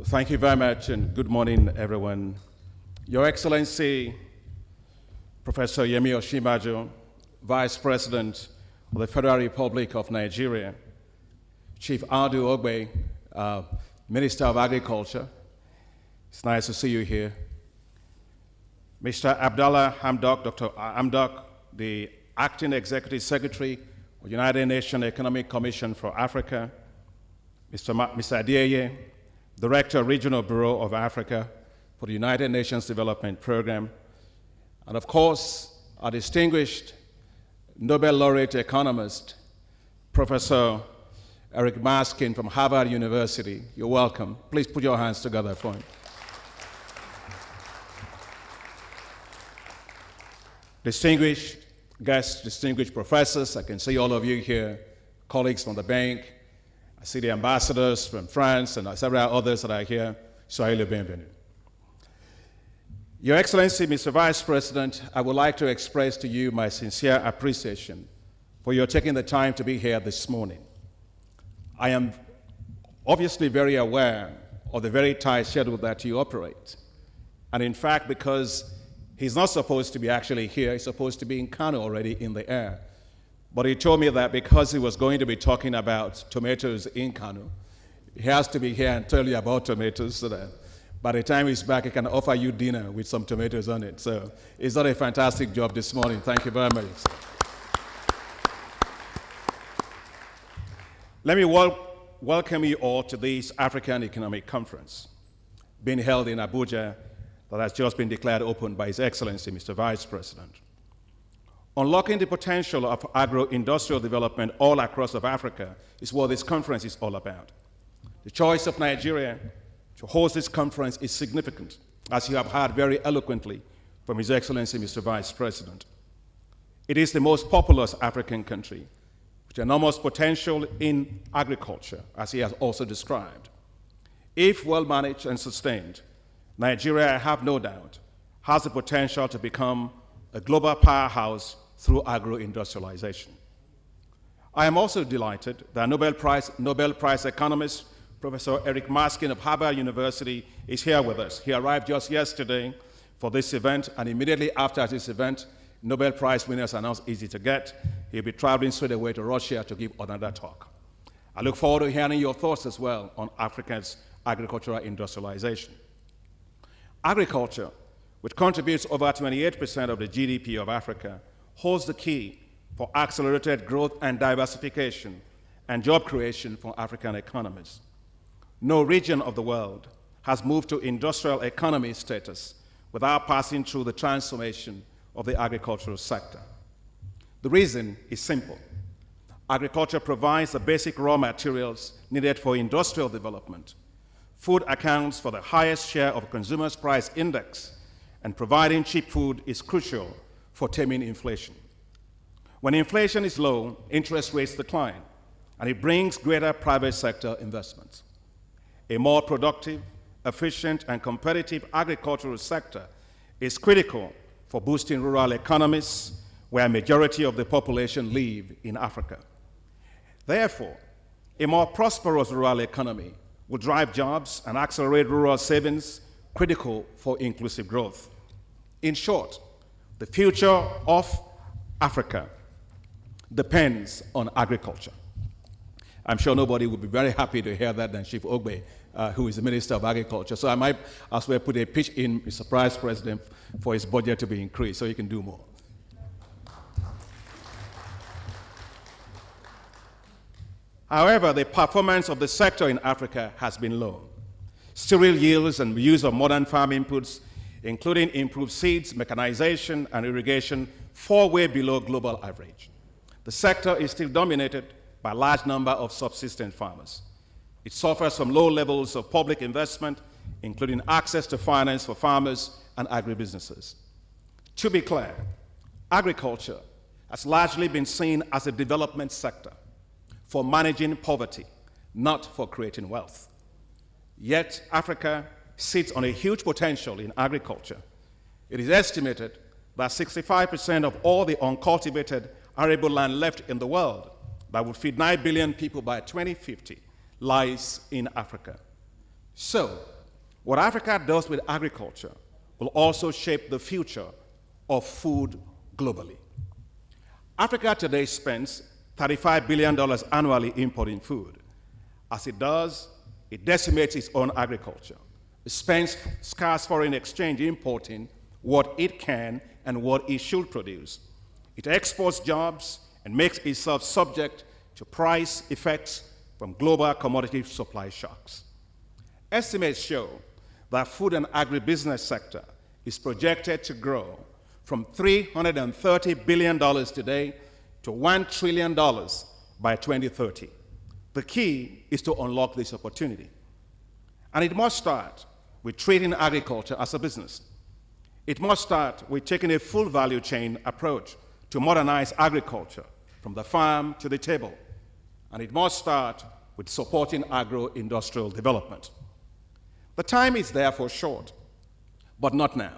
Thank you very much, and good morning, everyone. Your Excellency, Professor Yemi Osinbajo, Vice President of the Federal Republic of Nigeria, Chief Adu Ogbe, Minister of Agriculture. It's nice to see you here. Mr. Abdallah Hamdok, Dr. Hamdok, the Acting Executive Secretary of the United Nations Economic Commission for Africa. Mr. Adeyeye, Director, Regional Bureau of Africa for the United Nations Development Program. And of course, our distinguished Nobel laureate economist, Professor Eric Maskin from Harvard University. You're welcome. Please put your hands together for him. Distinguished guests, distinguished professors, I can see all of you here, colleagues from the bank. I see the ambassadors from France and several others that are here. Soyez le bienvenu. Your Excellency, Mr. Vice President, I would like to express to you my sincere appreciation for your taking the time to be here this morning. I am obviously very aware of the very tight schedule that you operate. And in fact, because he's not supposed to be actually here, he's supposed to be in Kano already in the air. But he told me that because he was going to be talking about tomatoes in Kano, he has to be here and tell you about tomatoes so that by the time he's back, he can offer you dinner with some tomatoes on it. So he's done a fantastic job this morning. Thank you very much. Let me welcome you all to this African Economic Conference being held in Abuja that has just been declared open by His Excellency, Mr. Vice President. Unlocking the potential of agro-industrial development all across of Africa is what this conference is all about. The choice of Nigeria to host this conference is significant, as you have heard very eloquently from His Excellency, Mr. Vice President. It is the most populous African country with enormous potential in agriculture, as he has also described. If well managed and sustained, Nigeria, I have no doubt, has the potential to become a global powerhouse through agro-industrialization. I am also delighted that Nobel Prize economist Professor Eric Maskin of Harvard University is here with us. He arrived just yesterday for this event, and immediately after this event, Nobel Prize winners are not easy to get. He'll be traveling straight away to Russia to give another talk. I look forward to hearing your thoughts as well on Africa's agricultural industrialization. Agriculture, which contributes over 28% of the GDP of Africa, holds the key for accelerated growth and diversification and job creation for African economies. No region of the world has moved to industrial economy status without passing through the transformation of the agricultural sector. The reason is simple. Agriculture provides the basic raw materials needed for industrial development. Food accounts for the highest share of consumers' price index, and providing cheap food is crucial for taming inflation. When inflation is low, interest rates decline, and it brings greater private sector investments. A more productive, efficient, and competitive agricultural sector is critical for boosting rural economies where a majority of the population live in Africa. Therefore, a more prosperous rural economy will drive jobs and accelerate rural savings, critical for inclusive growth. In short, the future of Africa depends on agriculture. I'm sure nobody would be very happy to hear that than Chief Ogbe, who is the Minister of Agriculture. So I might as well put a pitch in, Mr. Vice President, for his budget to be increased so he can do more. However, the performance of the sector in Africa has been low. Cereal yields and use of modern farm inputs, including improved seeds, mechanization, and irrigation, fall way below global average. The sector is still dominated by a large number of subsistence farmers. It suffers from low levels of public investment, including access to finance for farmers and agribusinesses. To be clear, agriculture has largely been seen as a development sector for managing poverty, not for creating wealth. Yet Africa sits on a huge potential in agriculture. It is estimated that 65% of all the uncultivated arable land left in the world that would feed 9 billion people by 2050 lies in Africa. So, what Africa does with agriculture will also shape the future of food globally. Africa today spends $35 billion annually importing food. As it does, it decimates its own agriculture. It spends scarce foreign exchange importing what it can and what it should produce. It exports jobs and makes itself subject to price effects from global commodity supply shocks. Estimates show that food and agribusiness sector is projected to grow from $330 billion today to $1 trillion by 2030. The key is to unlock this opportunity. And it must start with treating agriculture as a business. It must start with taking a full value chain approach to modernize agriculture from the farm to the table. And it must start with supporting agro-industrial development. The time is therefore short, but not now.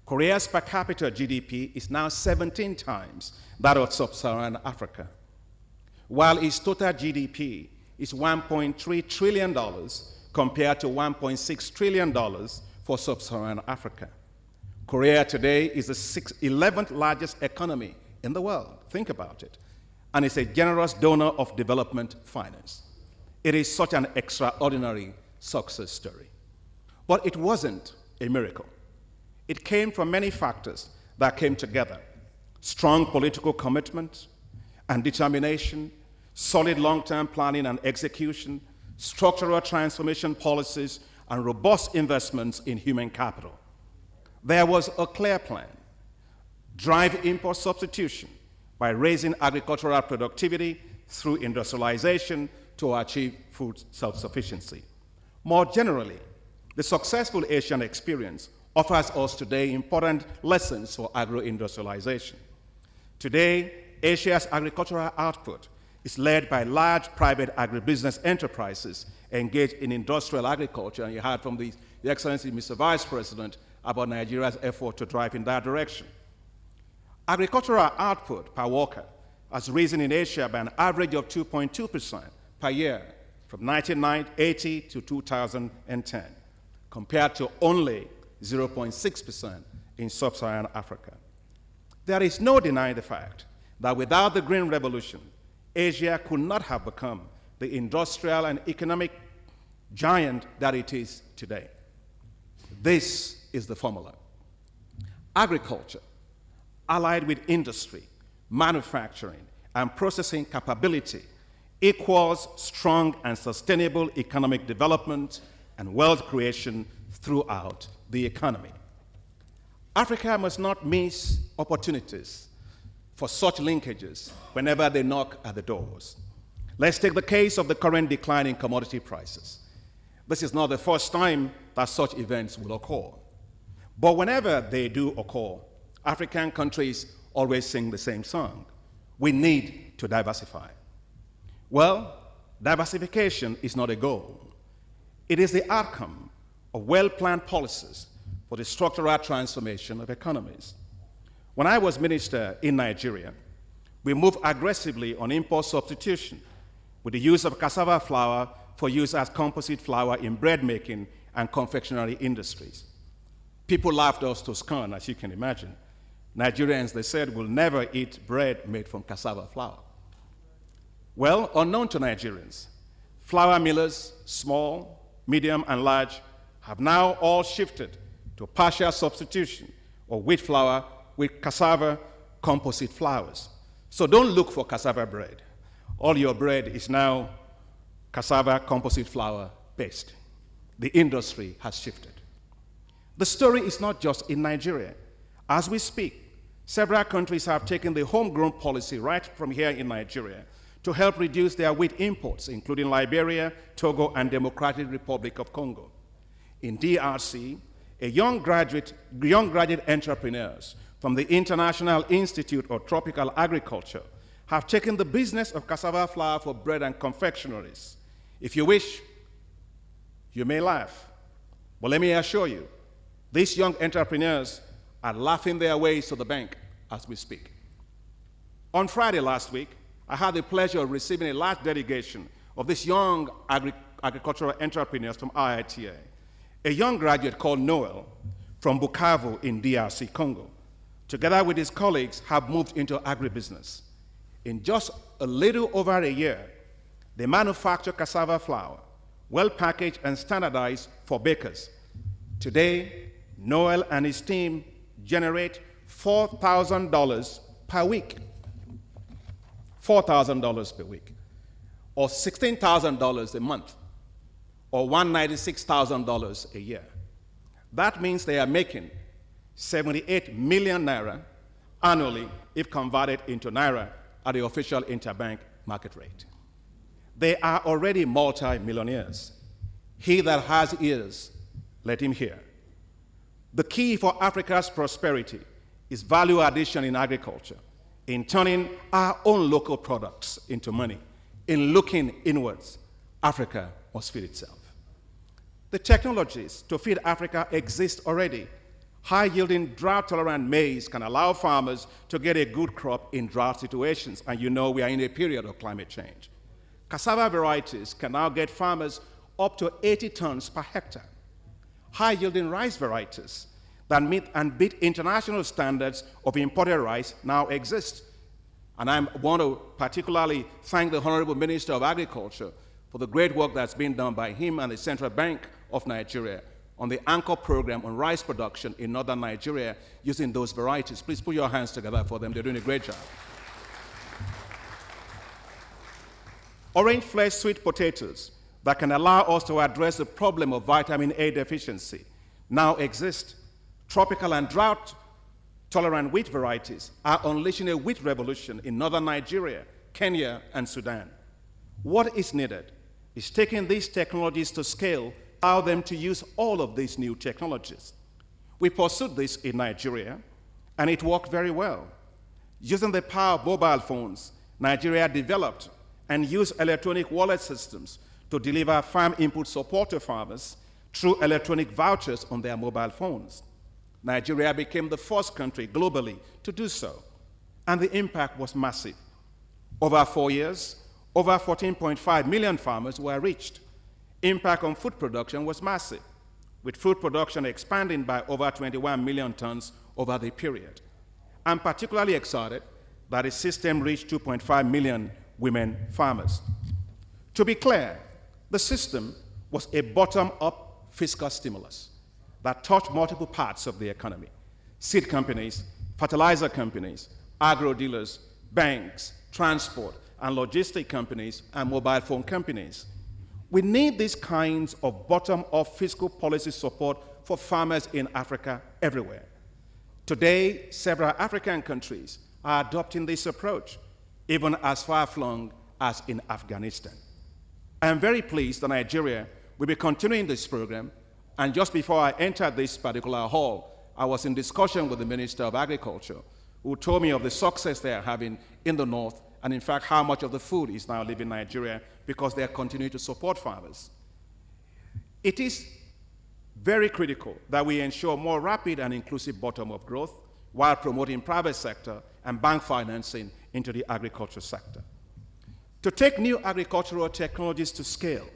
Korea's per capita GDP is now 17 times that of sub-Saharan Africa, while its total GDP is $1.3 trillion compared to $1.6 trillion for sub-Saharan Africa. Korea today is the 11th largest economy in the world. Think about it. And is a generous donor of development finance. It is such an extraordinary success story. But it wasn't a miracle. It came from many factors that came together: strong political commitment and determination, solid long-term planning and execution, structural transformation policies, and robust investments in human capital. There was a clear plan: drive import substitution by raising agricultural productivity through industrialization to achieve food self-sufficiency. More generally, the successful Asian experience offers us today important lessons for agro-industrialization. Today, Asia's agricultural output is led by large private agribusiness enterprises engaged in industrial agriculture, and you heard from the Excellency Mr. Vice President about Nigeria's effort to drive in that direction. Agricultural output per worker has risen in Asia by an average of 2.2% per year from 1980 to 2010, compared to only 0.6% in sub-Saharan Africa. There is no denying the fact that without the Green Revolution, Asia could not have become the industrial and economic giant that it is today. This is the formula. Agriculture, allied with industry, manufacturing, and processing capability, equals strong and sustainable economic development and wealth creation throughout the economy. Africa must not miss opportunities for such linkages whenever they knock at the doors. Let's take the case of the current decline in commodity prices. This is not the first time that such events will occur. But whenever they do occur, African countries always sing the same song: we need to diversify. Well, diversification is not a goal. It is the outcome of well-planned policies for the structural transformation of economies. When I was minister in Nigeria, we moved aggressively on import substitution with the use of cassava flour for use as composite flour in bread making and confectionery industries. People laughed us to scorn, as you can imagine. Nigerians, they said, will never eat bread made from cassava flour. Well, unknown to Nigerians, flour millers, small, medium, and large, have now all shifted to partial substitution of wheat flour with cassava composite flours. So don't look for cassava bread. All your bread is now cassava composite flour based. The industry has shifted. The story is not just in Nigeria. As we speak, several countries have taken the homegrown policy right from here in Nigeria to help reduce their wheat imports, including Liberia, Togo, and Democratic Republic of Congo. In DRC, young graduate entrepreneurs from the International Institute of Tropical Agriculture have taken the business of cassava flour for bread and confectioneries. If you wish, you may laugh, but let me assure you, these young entrepreneurs are laughing their ways to the bank as we speak. On Friday last week, I had the pleasure of receiving a large delegation of these young agricultural entrepreneurs from IITA. A young graduate called Noel from Bukavu in DRC, Congo, together with his colleagues, have moved into agribusiness. In just a little over a year, they manufacture cassava flour, well packaged and standardized for bakers. Today, Noel and his team generate $4,000 per week. $4,000 per week, or $16,000 a month, or $196,000 a year. That means they are making 78 million naira annually if converted into naira at the official interbank market rate. They are already multi-millionaires. He that has ears, let him hear. The key for Africa's prosperity is value addition in agriculture, in turning our own local products into money, in looking inwards. Africa must feed itself. The technologies to feed Africa exist already. High-yielding, drought-tolerant maize can allow farmers to get a good crop in drought situations, and you know we are in a period of climate change. Cassava varieties can now get farmers up to 80 tons per hectare. High-yielding rice varieties that meet and beat international standards of imported rice now exist. And I want to particularly thank the Honorable Minister of Agriculture for the great work that's been done by him and the Central Bank of Nigeria on the Anchor program on rice production in northern Nigeria using those varieties. Please put your hands together for them. They're doing a great job. Orange flesh sweet potatoes that can allow us to address the problem of vitamin A deficiency now exist. Tropical and drought-tolerant wheat varieties are unleashing a wheat revolution in northern Nigeria, Kenya, and Sudan. What is needed is taking these technologies to scale, allow them to use all of these new technologies. We pursued this in Nigeria, and it worked very well. Using the power of mobile phones, Nigeria developed and used electronic wallet systems to deliver farm input support to farmers through electronic vouchers on their mobile phones. Nigeria became the first country globally to do so, and the impact was massive. Over 4 years, over 14.5 million farmers were reached. Impact on food production was massive, with food production expanding by over 21 million tons over the period. I'm particularly excited that the system reached 2.5 million women farmers. To be clear, the system was a bottom-up fiscal stimulus that touched multiple parts of the economy: seed companies, fertilizer companies, agro dealers, banks, transport and logistic companies, and mobile phone companies. We need these kinds of bottom-up fiscal policy support for farmers in Africa everywhere. Today, several African countries are adopting this approach, even as far-flung as in Afghanistan. I am very pleased that Nigeria will be continuing this program, and just before I entered this particular hall, I was in discussion with the Minister of Agriculture, who told me of the success they are having in the north, and in fact how much of the food is now leaving Nigeria because they are continuing to support farmers. It is very critical that we ensure more rapid and inclusive bottom-up growth while promoting private sector and bank financing into the agriculture sector. To take new agricultural technologies to scale,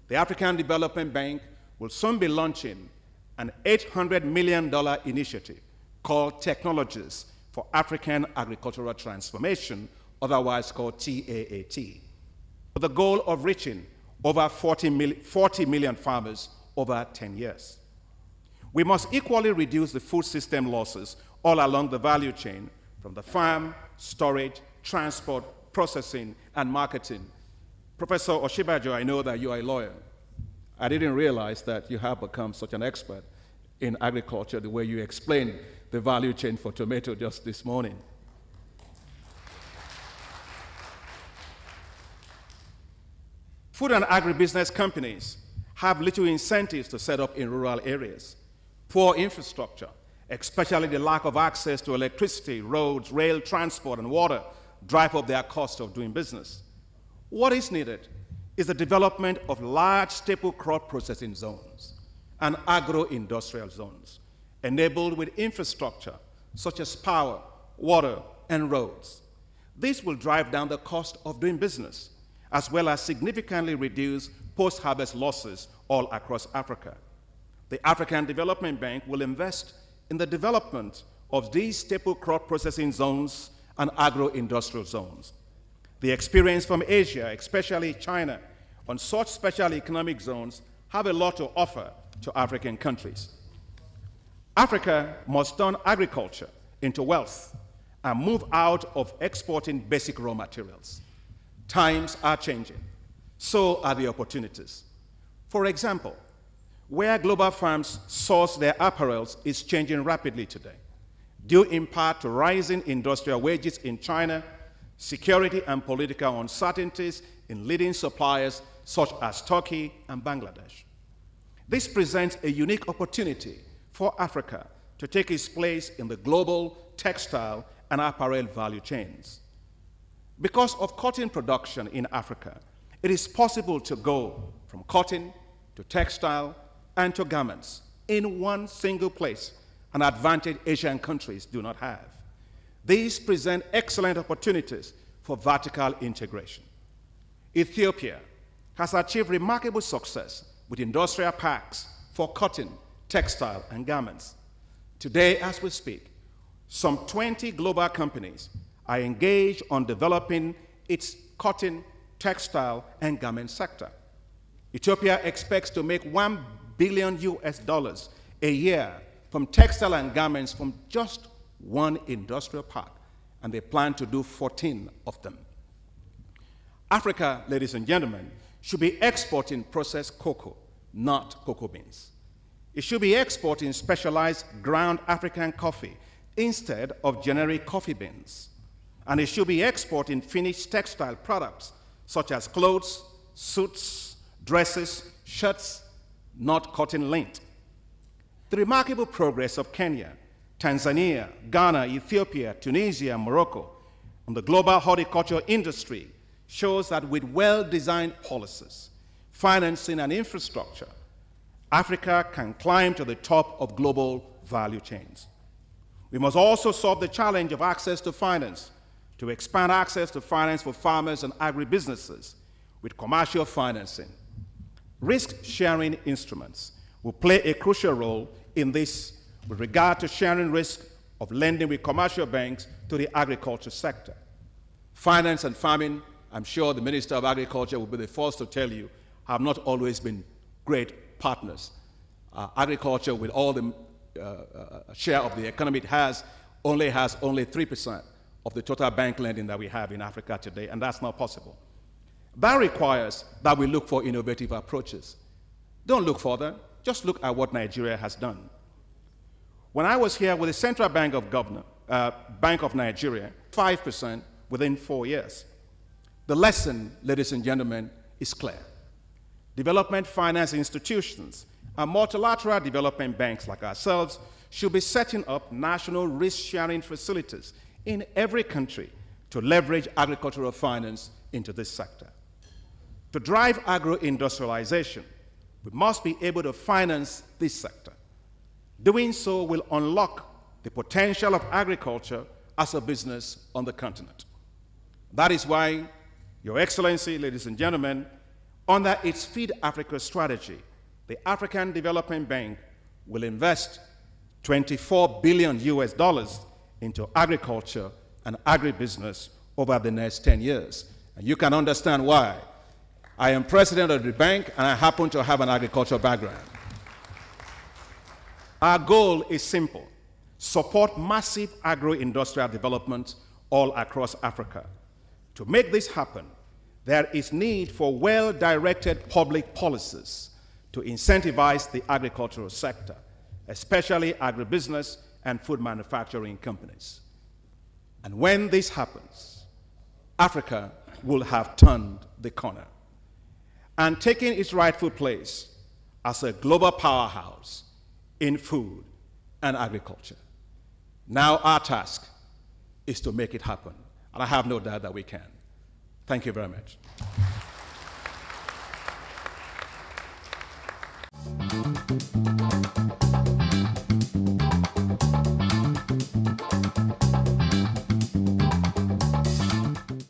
the African Development Bank will soon be launching an $800 million initiative called Technologies for African Agricultural Transformation, otherwise called TAAT, with the goal of reaching over 40 million farmers over 10 years. We must equally reduce the food system losses all along the value chain, from the farm, storage, transport, processing, and marketing. Professor Oshibajo, I know that you are a lawyer. I didn't realize that you have become such an expert in agriculture the way you explained the value chain for tomato just this morning. Food and agribusiness companies have little incentives to set up in rural areas. Poor infrastructure, especially the lack of access to electricity, roads, rail transport, and water, drive up their cost of doing business. What is needed is the development of large staple crop processing zones and agro-industrial zones, enabled with infrastructure such as power, water, and roads. This will drive down the cost of doing business, as well as significantly reduce post-harvest losses all across Africa. The African Development Bank will invest in the development of these staple crop processing zones and agro-industrial zones. The experience from Asia, especially China, on such special economic zones have a lot to offer to African countries. Africa must turn agriculture into wealth and move out of exporting basic raw materials. Times are changing. So are the opportunities. For example, where global firms source their apparels is changing rapidly today, due in part to rising industrial wages in China, security and political uncertainties in leading suppliers such as Turkey and Bangladesh. This presents a unique opportunity for Africa to take its place in the global textile and apparel value chains. Because of cotton production in Africa, it is possible to go from cotton to textile and to garments in one single place, an advantage Asian countries do not have. These present excellent opportunities for vertical integration. Ethiopia has achieved remarkable success with industrial parks for cotton, textile, and garments. Today, as we speak, some 20 global companies are engaged on developing its cotton, textile, and garment sector. Ethiopia expects to make $1 billion a year from textile and garments from just one industrial park, and they plan to do 14 of them. Africa, ladies and gentlemen, should be exporting processed cocoa, not cocoa beans. It should be exporting specialized ground African coffee instead of generic coffee beans. And it should be exporting finished textile products such as clothes, suits, dresses, shirts, not cotton lint. The remarkable progress of Kenya, Tanzania, Ghana, Ethiopia, Tunisia, and Morocco on the global horticulture industry shows that with well-designed policies, financing, and infrastructure, Africa can climb to the top of global value chains. We must also solve the challenge of access to finance, to expand access to finance for farmers and agribusinesses with commercial financing. Risk-sharing instruments will play a crucial role in this with regard to sharing risk of lending with commercial banks to the agriculture sector. Finance and farming, I'm sure the Minister of Agriculture will be the first to tell you, have not always been great partners. Agriculture, with all the share of the economy it has only 3% of the total bank lending that we have in Africa today, and that's not possible. That requires that we look for innovative approaches. Don't look further, just look at what Nigeria has done. When I was here with the Central Bank of Nigeria, 5% within 4 years. The lesson, ladies and gentlemen, is clear. Development finance institutions and multilateral development banks like ourselves should be setting up national risk-sharing facilities in every country to leverage agricultural finance into this sector. To drive agro-industrialization, we must be able to finance this sector. Doing so will unlock the potential of agriculture as a business on the continent. That is why, Your Excellency, ladies and gentlemen, under its Feed Africa strategy, the African Development Bank will invest $24 billion into agriculture and agribusiness over the next 10 years. And you can understand why. I am president of the bank, and I happen to have an agricultural background. Our goal is simple: support massive agro-industrial development all across Africa. To make this happen, there is need for well-directed public policies to incentivize the agricultural sector, especially agribusiness and food manufacturing companies. And when this happens, Africa will have turned the corner and taken its rightful place as a global powerhouse in food and agriculture. Now our task is to make it happen, and I have no doubt that we can. Thank you very much.